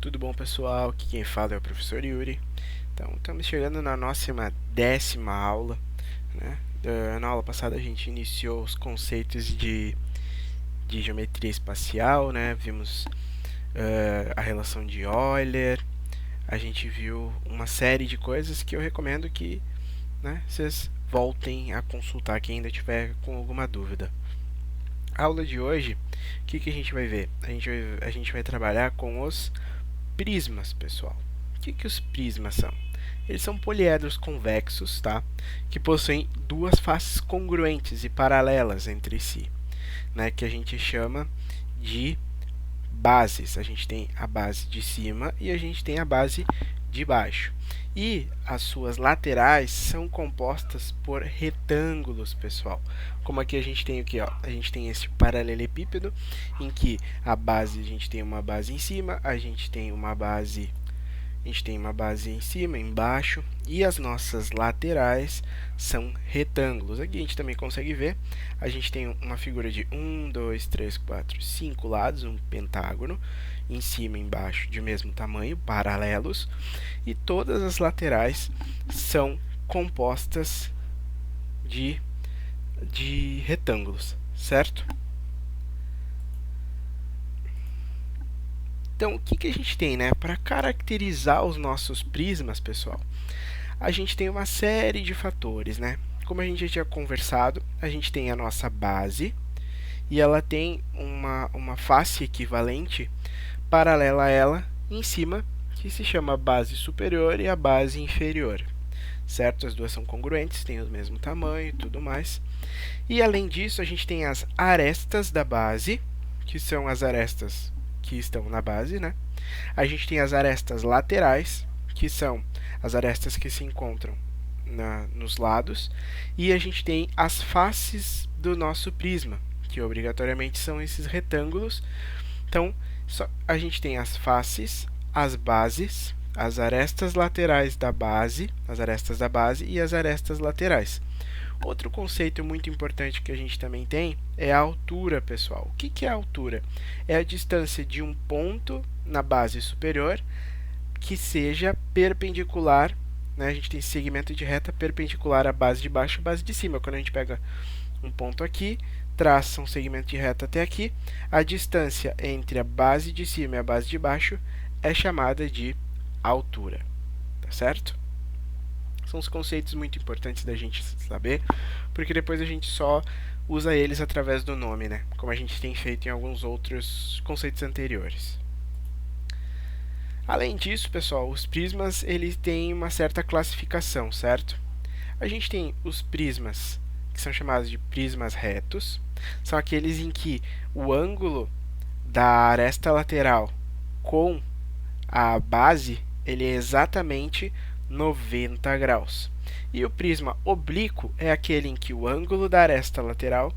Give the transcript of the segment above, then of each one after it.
Tudo bom, pessoal? Aqui quem fala é o professor Yuri. Então, estamos chegando na nossa 10ª aula, né? Na aula passada a gente iniciou os conceitos de geometria espacial, né? Vimos a relação de Euler, a gente viu uma série de coisas que eu recomendo que, né, vocês voltem a consultar quem ainda tiver com alguma dúvida. A aula de hoje, o que a gente vai ver? A gente vai trabalhar com os prismas, pessoal. O que os prismas são? Eles são poliedros convexos, tá? Que possuem duas faces congruentes e paralelas entre si, né? Que a gente chama de bases. A gente tem a base de cima e a gente tem a base de baixo. E as suas laterais são compostas por retângulos, pessoal. Como aqui a gente tem o que, ó? A gente tem esse paralelepípedo em que a gente tem uma base em cima, a gente tem uma base em cima, embaixo, e as nossas laterais são retângulos. Aqui a gente também consegue ver, a gente tem uma figura de 1, 2, 3, 4, 5 lados, um pentágono, em cima e embaixo de mesmo tamanho, paralelos, e todas as laterais são compostas de retângulos, certo? Então, o que a gente tem, né? Para caracterizar os nossos prismas, pessoal, a gente tem uma série de fatores, né? Como a gente já tinha conversado, a gente tem a nossa base e ela tem uma face equivalente paralela a ela em cima, que se chama base superior e a base inferior, certo? As duas são congruentes, têm o mesmo tamanho e tudo mais. E além disso, a gente tem as arestas da base, que são as arestas que estão na base, né? A gente tem as arestas laterais, que são as arestas que se encontram nos lados, e a gente tem as faces do nosso prisma, que obrigatoriamente são esses retângulos. Então, a gente tem as faces, as bases, as arestas laterais da base, as arestas da base e as arestas laterais. Outro conceito muito importante que a gente também tem é a altura, pessoal. O que é a altura? É a distância de um ponto na base superior que seja perpendicular, né? A gente tem segmento de reta perpendicular à base de baixo e à base de cima. Quando a gente pega um ponto aqui, traça um segmento de reta até aqui, a distância entre a base de cima e a base de baixo é chamada de altura, tá certo? São os conceitos muito importantes da gente saber, porque depois a gente só usa eles através do nome, né? Como a gente tem feito em alguns outros conceitos anteriores. Além disso, pessoal, os prismas eles têm uma certa classificação, certo? A gente tem os prismas, que são chamados de prismas retos, são aqueles em que o ângulo da aresta lateral com a base ele é exatamente 90 graus. E o prisma oblíquo é aquele em que o ângulo da aresta lateral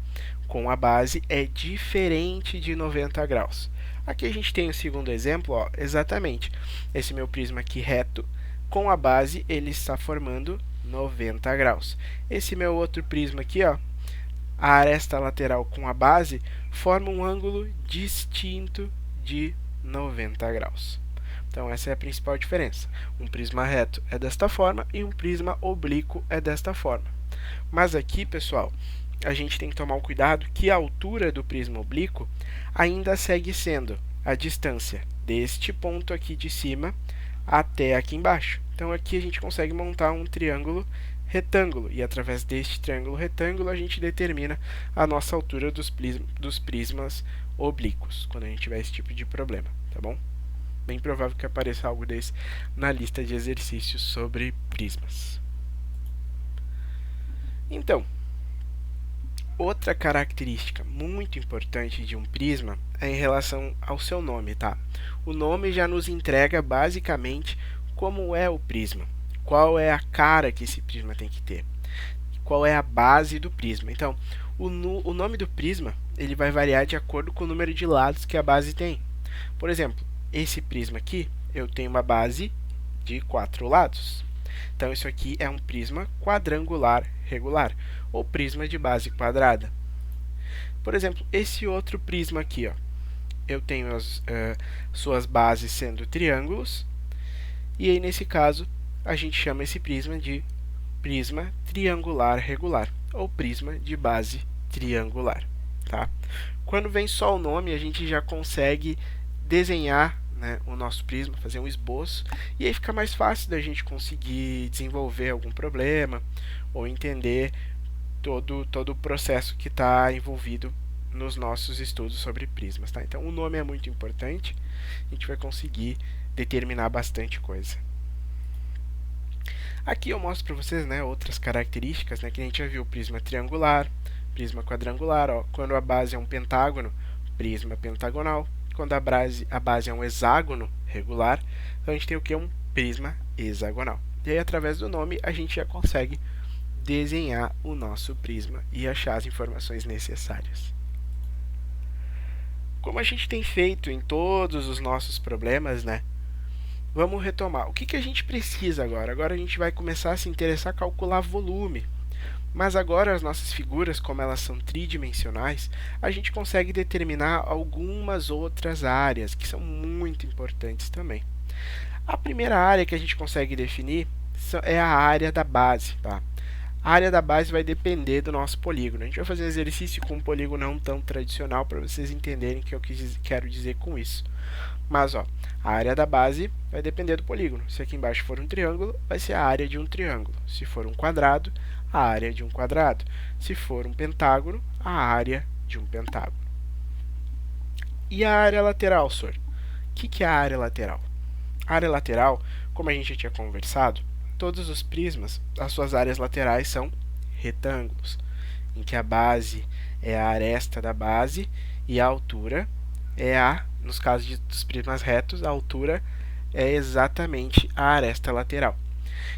com a base é diferente de 90 graus. Aqui a gente tem o segundo exemplo, ó, exatamente. Esse meu prisma aqui reto, com a base, ele está formando 90 graus. Esse meu outro prisma aqui, ó, a aresta lateral com a base, forma um ângulo distinto de 90 graus. Então, essa é a principal diferença. Um prisma reto é desta forma e um prisma oblíquo é desta forma. Mas aqui, pessoal, a gente tem que tomar um cuidado que a altura do prisma oblíquo ainda segue sendo a distância deste ponto aqui de cima até aqui embaixo. Então, aqui a gente consegue montar um triângulo retângulo e através deste triângulo retângulo a gente determina a nossa altura dos prismas oblíquos, quando a gente tiver esse tipo de problema, tá bom? Bem provável que apareça algo desse na lista de exercícios sobre prismas. Então, outra característica muito importante de um prisma é em relação ao seu nome, tá? O nome já nos entrega basicamente como é o prisma, qual é a cara que esse prisma tem que ter, qual é a base do prisma. Então, o nome do prisma ele vai variar de acordo com o número de lados que a base tem. Por exemplo, esse prisma aqui, eu tenho uma base de 4 lados. Então, isso aqui é um prisma quadrangular regular, ou prisma de base quadrada. Por exemplo, esse outro prisma aqui, ó, eu tenho suas bases sendo triângulos, e aí nesse caso a gente chama esse prisma de prisma triangular regular, ou prisma de base triangular. Tá? Quando vem só o nome, a gente já consegue desenhar, né, o nosso prisma, fazer um esboço, e aí fica mais fácil da gente conseguir desenvolver algum problema, ou entender todo o processo que está envolvido nos nossos estudos sobre prismas. Tá? Então, o nome é muito importante, a gente vai conseguir determinar bastante coisa. Aqui eu mostro para vocês, né, outras características, né, que a gente já viu: prisma triangular, prisma quadrangular. Ó, quando a base é um pentágono, prisma pentagonal. Quando a base é um hexágono regular, então a gente tem o que? Um prisma hexagonal. E aí, através do nome, a gente já consegue desenhar o nosso prisma e achar as informações necessárias. Como a gente tem feito em todos os nossos problemas, né? Vamos retomar. O que a gente precisa agora? Agora a gente vai começar a se interessar em calcular volume. Mas agora as nossas figuras, como elas são tridimensionais, a gente consegue determinar algumas outras áreas que são muito importantes também. A primeira área que a gente consegue definir é a área da base. Tá? A área da base vai depender do nosso polígono. A gente vai fazer um exercício com um polígono não tão tradicional para vocês entenderem o que eu quero dizer com isso. Mas ó, a área da base vai depender do polígono. Se aqui embaixo for um triângulo, vai ser a área de um triângulo. Se for um quadrado, a área de um quadrado. Se for um pentágono, a área de um pentágono. E a área lateral, senhor? O que é a área lateral? A área lateral, como a gente já tinha conversado, todos os prismas, as suas áreas laterais são retângulos, em que a base é a aresta da base e a altura é nos casos dos prismas retos, a altura é exatamente a aresta lateral.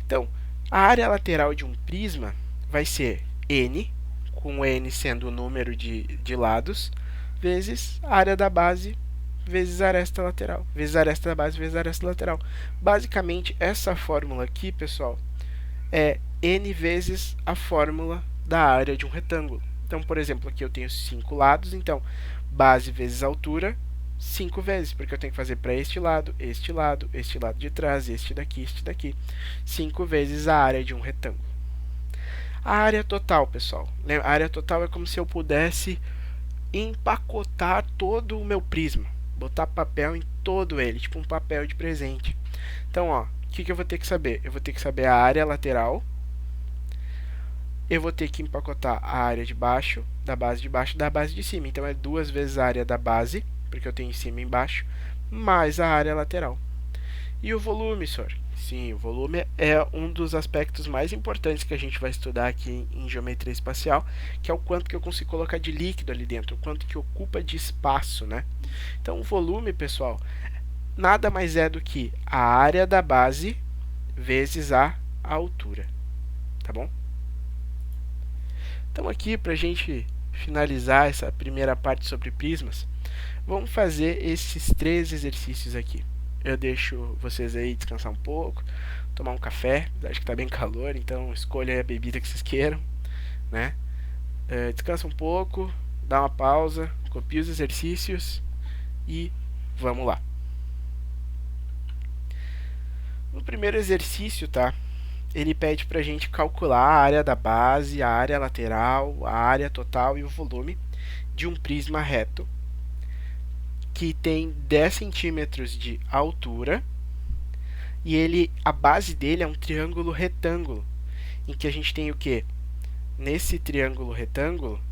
Então, a área lateral de um prisma vai ser n, com n sendo o número de lados, vezes a área da base, vezes a aresta lateral, vezes a aresta da base, vezes a aresta lateral. Basicamente, essa fórmula aqui, pessoal, é n vezes a fórmula da área de um retângulo. Então, por exemplo, aqui eu tenho 5 lados, então base vezes altura, 5 vezes, porque eu tenho que fazer para este lado de trás, este daqui. 5 vezes a área de um retângulo. A área total, pessoal. A área total é como se eu pudesse empacotar todo o meu prisma, botar papel em todo ele, tipo um papel de presente. Então, ó, o que eu vou ter que saber? Eu vou ter que saber a área lateral, eu vou ter que empacotar a área de baixo, da base de cima. Então, é 2 vezes a área da base, porque eu tenho em cima e embaixo, mais a área lateral. E o volume, senhor? Sim, o volume é um dos aspectos mais importantes que a gente vai estudar aqui em geometria espacial, que é o quanto que eu consigo colocar de líquido ali dentro, o quanto que ocupa de espaço, né? Então, o volume, pessoal, nada mais é do que a área da base vezes a altura, tá bom? Então, aqui, para a gente finalizar essa primeira parte sobre prismas, vamos fazer esses 3 exercícios aqui. Eu deixo vocês aí descansar um pouco, tomar um café, acho que está bem calor, então escolha a bebida que vocês queiram, né? Descansa um pouco, dá uma pausa, copia os exercícios e vamos lá. No primeiro exercício, tá? Ele pede para a gente calcular a área da base, a área lateral, a área total e o volume de um prisma reto que tem 10 centímetros de altura e a base dele é um triângulo retângulo, em que a gente tem o quê? Nesse triângulo retângulo,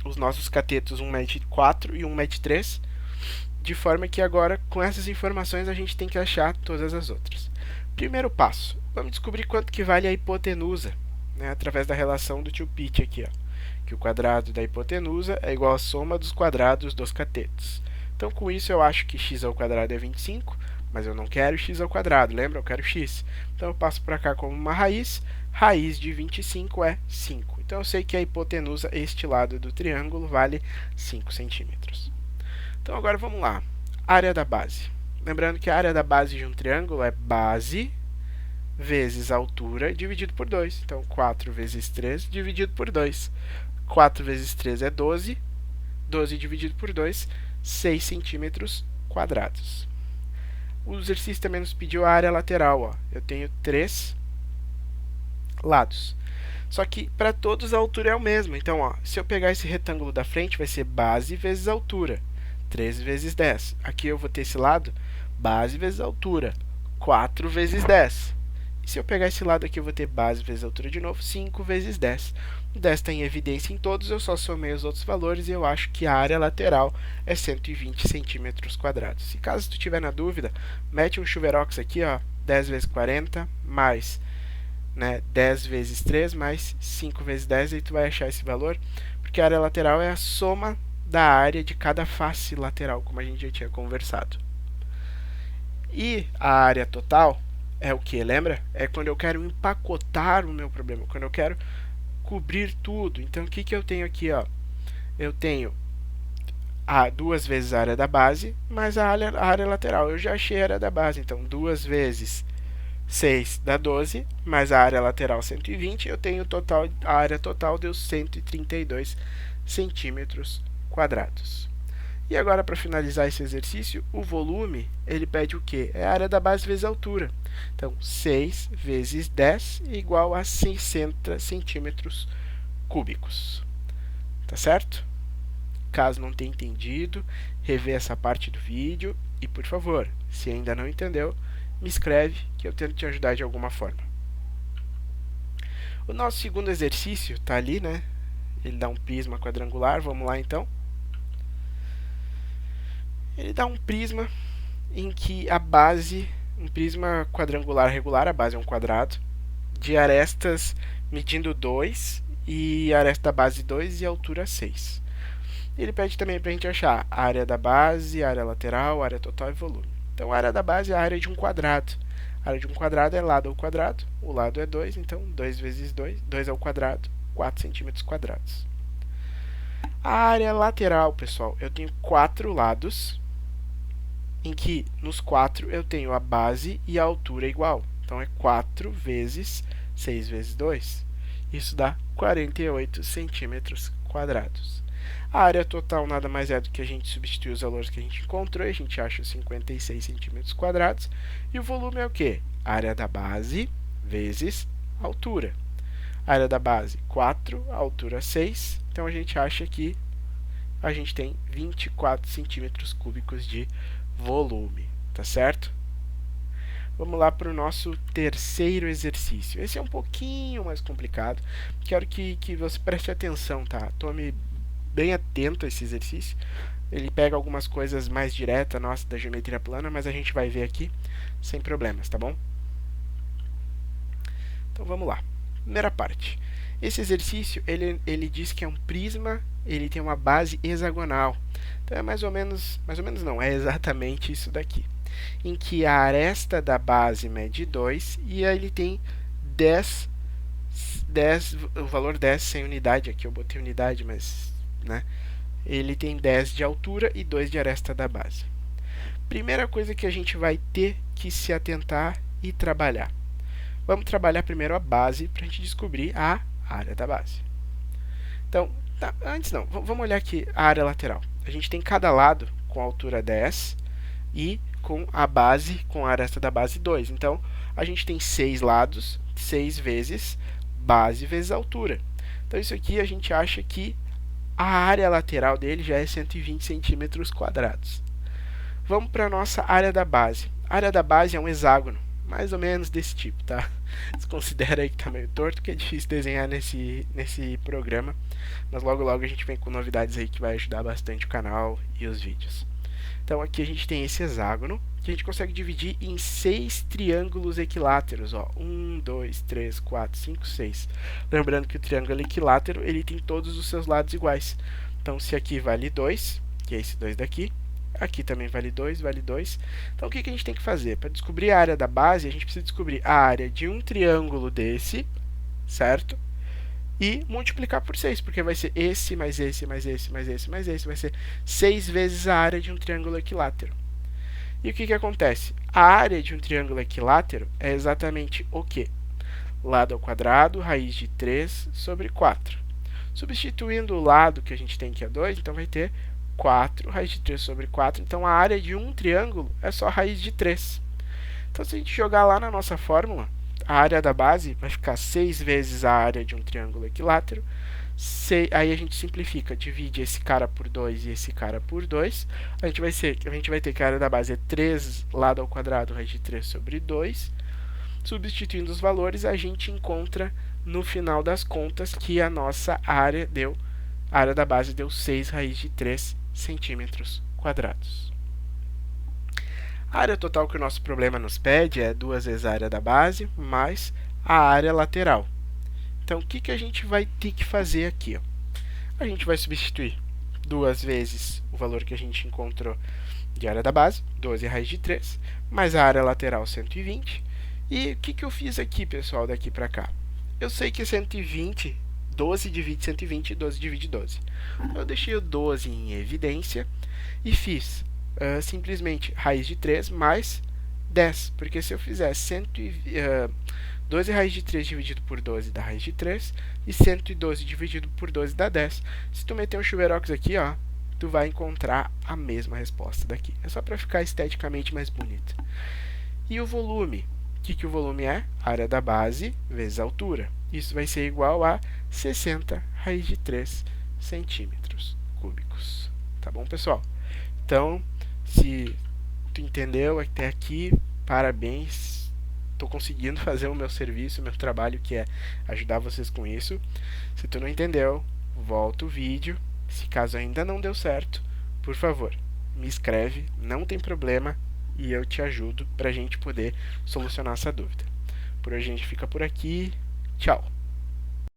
os nossos catetos 1,4 m e 1,3 m, de forma que agora, com essas informações, a gente tem que achar todas as outras. Primeiro passo, vamos descobrir quanto que vale a hipotenusa, né, através da relação do tio Pitt aqui, ó, que o quadrado da hipotenusa é igual à soma dos quadrados dos catetos. Então, com isso, eu acho que x ao quadrado é 25, mas eu não quero x ao quadrado, lembra? Eu quero x. Então, eu passo para cá como uma raiz de 25 é 5. Então, eu sei que a hipotenusa, este lado do triângulo, vale 5 centímetros. Então, agora vamos lá. Área da base. Lembrando que a área da base de um triângulo é base vezes altura dividido por 2. Então, 4 vezes 3 dividido por 2. 4 vezes 3 é 12. 12 dividido por 2, 6 centímetros quadrados. O exercício também nos pediu a área lateral. Ó. Eu tenho 3 lados. Só que para todos a altura é o mesmo. Então, ó, se eu pegar esse retângulo da frente, vai ser base vezes altura. 3 vezes 10. Aqui eu vou ter esse lado, base vezes altura. 4 vezes 10. E se eu pegar esse lado aqui, eu vou ter base vezes altura de novo, 5 vezes 10. O 10 está em evidência em todos, eu só somei os outros valores e eu acho que a área lateral é 120 centímetros quadrados. E caso tu tiver na dúvida, mete um chuverox aqui, ó, 10 vezes 40, mais 10 vezes 3, mais 5 vezes 10, aí tu vai achar esse valor, porque a área lateral é a soma da área de cada face lateral, como a gente já tinha conversado. E a área total é o que? Lembra? É quando eu quero empacotar o meu problema, quando eu quero cobrir tudo. Então, o que eu tenho aqui? Ó? Eu tenho 2 vezes a área da base, mais a área lateral. Eu já achei a área da base, então 2 vezes 6 dá 12, mais a área lateral 120, eu tenho total, a área total deu 132 centímetros quadrados. E agora, para finalizar esse exercício, o volume, ele pede o quê? É a área da base vezes a altura. Então, 6 vezes 10 é igual a 60 centímetros cúbicos. Tá certo? Caso não tenha entendido, rever essa parte do vídeo e, por favor, se ainda não entendeu, me escreve que eu tento te ajudar de alguma forma. O nosso segundo exercício está ali, né? Ele dá um prisma quadrangular, vamos lá então. Ele dá um prisma em que a base, um prisma quadrangular regular, a base é um quadrado, de arestas medindo 2 e a aresta da base 2 e a altura 6. Ele pede também para a gente achar a área da base, a área lateral, a área total e volume. Então, a área da base é a área de um quadrado. A área de um quadrado é lado ao quadrado, o lado é 2, então 2 vezes 2, 2 ao quadrado, 4 centímetros quadrados. A área lateral, pessoal, eu tenho 4 lados, em que nos 4 eu tenho a base e a altura igual. Então, é 4 vezes 6 vezes 2. Isso dá 48 centímetros quadrados. A área total nada mais é do que a gente substituir os valores que a gente encontrou, e a gente acha os 56 centímetros quadrados. E o volume é o quê? A área da base vezes a altura. A área da base, 4, a altura 6. Então, a gente acha que a gente tem 24 centímetros cúbicos de volume, tá certo? Vamos lá para o nosso terceiro exercício. Esse é um pouquinho mais complicado. Quero que você preste atenção, tá? Tome bem atento a esse exercício. Ele pega algumas coisas mais diretas, nossa, da geometria plana, mas a gente vai ver aqui sem problemas, tá bom? Então, vamos lá. Primeira parte. Esse exercício, ele diz que é um prisma, ele tem uma base hexagonal. Então, é mais ou menos não, é exatamente isso daqui. Em que a aresta da base mede 2 e aí ele tem 10, o valor 10 sem unidade, aqui eu botei unidade, mas, né? Ele tem 10 de altura e 2 de aresta da base. Primeira coisa que a gente vai ter que se atentar e trabalhar. Vamos trabalhar primeiro a base para a gente descobrir a área da base. Então, antes não, vamos olhar aqui a área lateral. A gente tem cada lado com a altura 10 e com a base, com a aresta da base 2. Então, a gente tem 6 lados, 6 vezes base vezes altura. Então, isso aqui a gente acha que a área lateral dele já é 120 centímetros quadrados. Vamos para a nossa área da base. A área da base é um hexágono, mais ou menos desse tipo, tá? Desconsidera aí que tá meio torto, que é difícil desenhar nesse programa. Mas logo logo a gente vem com novidades aí que vai ajudar bastante o canal e os vídeos. Então, aqui a gente tem esse hexágono, que a gente consegue dividir em 6 triângulos equiláteros. Ó. 1, 2, 3, 4, 5, 6. Lembrando que o triângulo equilátero ele tem todos os seus lados iguais. Então, se aqui vale 2, que é esse 2 daqui, aqui também vale 2, vale 2. Então, o que a gente tem que fazer? Para descobrir a área da base, a gente precisa descobrir a área de um triângulo desse, certo? E multiplicar por 6, porque vai ser esse, mais esse, mais esse, mais esse, mais esse. Vai ser 6 vezes a área de um triângulo equilátero. E o que acontece? A área de um triângulo equilátero é exatamente o quê? Lado ao quadrado, raiz de 3 sobre 4. Substituindo o lado que a gente tem que é 2, então vai ter 4 raiz de 3 sobre 4. Então a área de um triângulo é só raiz de 3. Então se a gente jogar lá na nossa fórmula, a área da base vai ficar 6 vezes a área de um triângulo equilátero. Aí a gente simplifica, divide esse cara por 2 e esse cara por 2. A gente vai ter que a área da base é 3 lado ao quadrado raiz de 3 sobre 2. Substituindo os valores, a gente encontra no final das contas que a nossa área da base deu 6 raiz de 3 centímetros quadrados. A área total que o nosso problema nos pede é 2 vezes a área da base mais a área lateral. Então, o que a gente vai ter que fazer aqui? A gente vai substituir 2 vezes o valor que a gente encontrou de área da base, 12 raiz de 3, mais a área lateral, 120. E o que eu fiz aqui, pessoal, daqui para cá? Eu sei que 120, 12 divide 120 e 12 divide 12. Eu deixei o 12 em evidência e fiz simplesmente raiz de 3 mais 10, porque se eu fizer 12 raiz de 3 dividido por 12 dá raiz de 3, e 112 dividido por 12 dá 10. Se tu meter um chuveirox aqui, ó, tu vai encontrar a mesma resposta daqui. É só para ficar esteticamente mais bonito. E o volume? O que o volume é? A área da base vezes a altura. Isso vai ser igual a 60 raiz de 3 centímetros cúbicos. Tá bom, pessoal? Então, se tu entendeu até aqui, parabéns. Estou conseguindo fazer o meu serviço, o meu trabalho, que é ajudar vocês com isso. Se tu não entendeu, volta o vídeo. Se caso ainda não deu certo, por favor, me escreve, não tem problema, e eu te ajudo para a gente poder solucionar essa dúvida. Por hoje a gente fica por aqui. Tchau!